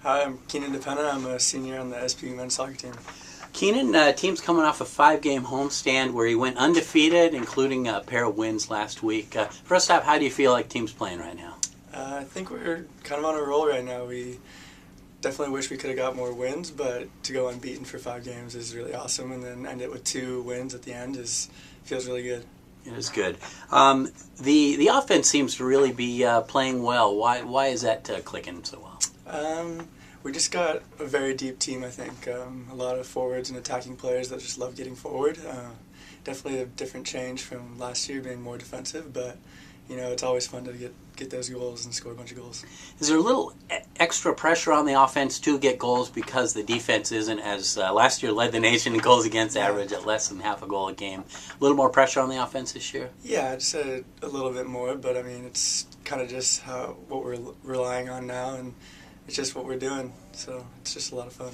Hi, I'm Keenan dePinna. I'm a senior on the SPU Men's Soccer team. Keenan, team's coming off a 5-game homestand where he went undefeated, including a pair of wins last week. First off, how do you feel like team's playing right now? I think we're kind of on a roll right now. We definitely wish we could have got more wins, but to go unbeaten for 5 games is really awesome, and then end it with 2 wins at the end feels really good. It is good. The offense seems to really be playing well. Why is that clicking so well? We just got a very deep team, I think. A lot of forwards and attacking players that just love getting forward. Definitely a different change from last year being more defensive, but you know, it's always fun to get those goals and score a bunch of goals. Is there a little extra pressure on the offense to get goals because the defense isn't as last year led the nation in goals against average at less than half a goal a game? A little more pressure on the offense this year? Yeah, I'd say a little bit more, but I mean, it's kind of just what we're relying on now, and it's just what we're doing, so it's just a lot of fun.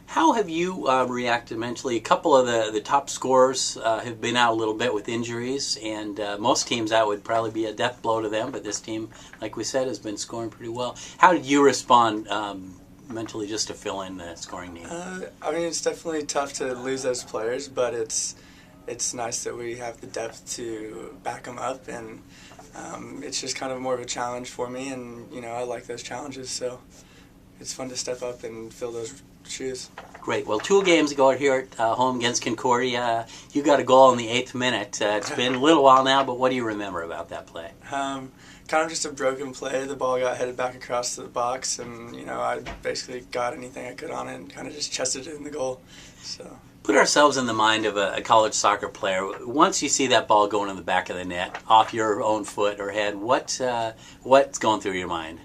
How have you reacted mentally? A couple of the top scorers have been out a little bit with injuries, and most teams that would probably be a death blow to them, but this team, like we said, has been scoring pretty well. How did you respond mentally just to fill in the scoring need? I mean, it's definitely tough to lose those players, but it's nice that we have the depth to back them up, and it's just kind of more of a challenge for me, and you know, I like those challenges, so it's fun to step up and fill those shoes. Great. Well, 2 games ago here at home against Concordia, you got a goal in the 8th minute. It's been a little while now, but what do you remember about that play? Kind of just a broken play. The ball got headed back across the box, and you know, I basically got anything I could on it and kind of just chested it in the goal. So. Put ourselves in the mind of a college soccer player. Once you see that ball going in the back of the net, off your own foot or head, what's going through your mind?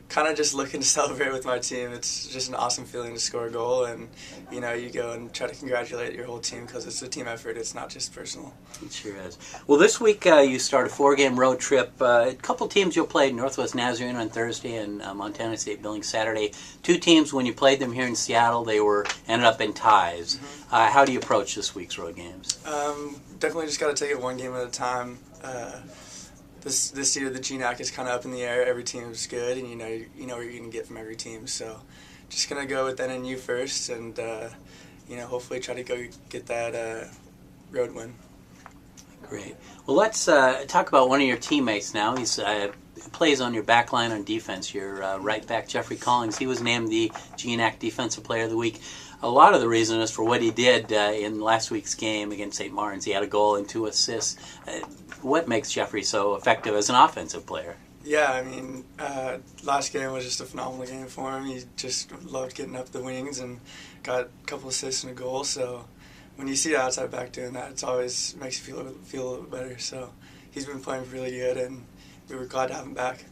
Kind of just looking to celebrate with my team. It's just an awesome feeling to score a goal, and you know, you go and try to congratulate your whole team because it's a team effort. It's not just personal. It sure is. Well, this week you start a 4-game road trip. A couple teams you'll play: Northwest Nazarene on Thursday and Montana State Billings Saturday. 2 teams, when you played them here in Seattle, they ended up in ties. Mm-hmm. How do you approach this week's road games? Definitely just got to take it one game at a time. This year the GNAC is kind of up in the air. Every team is good, and you know what you're going to get from every team. So just going to go with NNU first, and you know, hopefully try to go get that road win. Great. Well, let's talk about one of your teammates now. He's plays on your back line on defense. Your right back, Jeffrey Collins. He was named the GNAC Defensive Player of the Week. A lot of the reason is for what he did in last week's game against St. Martin's. He had a goal and 2 assists. What makes Jeffrey so effective as an offensive player? Yeah, I mean, last game was just a phenomenal game for him. He just loved getting up the wings and got a couple assists and a goal. So when you see an outside back doing that, it always makes you feel a little better. So he's been playing really good, and we were glad to have him back.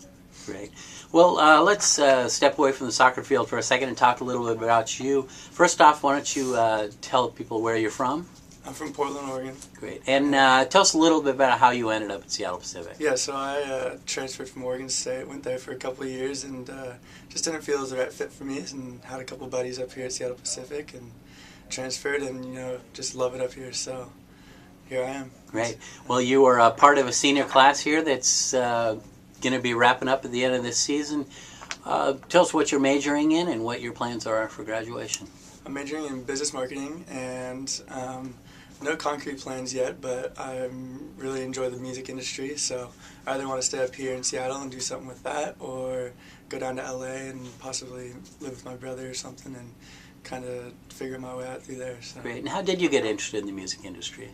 Great. Well, let's step away from the soccer field for a second and talk a little bit about you. First off, why don't you tell people where you're from? I'm from Portland, Oregon. Great. And tell us a little bit about how you ended up at Seattle Pacific. Yeah, so I transferred from Oregon State, went there for a couple of years, and just didn't feel it was the right fit for me, and had a couple buddies up here at Seattle Pacific, and transferred, and you know, just love it up here, so here I am. Great. Well, you were a part of a senior class here that's going to be wrapping up at the end of this season. Tell us what you're majoring in and what your plans are for graduation. I'm majoring in business marketing, and no concrete plans yet, but I really enjoy the music industry, so I either want to stay up here in Seattle and do something with that, or go down to LA and possibly live with my brother or something and kind of figure my way out through there. So. Great. And how did you get interested in the music industry?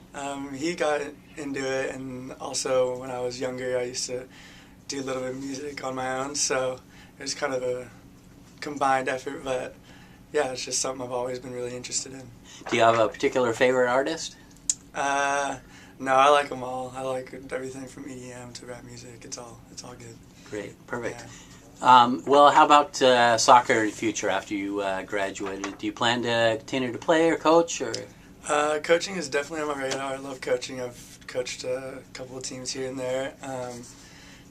He got into it, and also when I was younger I used to do a little bit of music on my own, so it was kind of a combined effort, but yeah, it's just something I've always been really interested in. Do you have a particular favorite artist? No, I like them all. I like everything from EDM to rap music. It's all good. Great, perfect. Yeah. Well, how about soccer in the future after you graduated? Do you plan to continue to play or coach? Or? Coaching is definitely on my radar. I love coaching. I've coached a couple of teams here and there.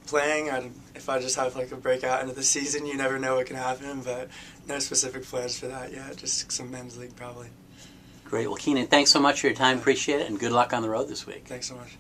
Playing, if I just have like a breakout into the season, you never know what can happen, but no specific plans for that yet, just some men's league probably. Great. Well, Keenan, thanks so much for your time. Appreciate it, and good luck on the road this week. Thanks so much.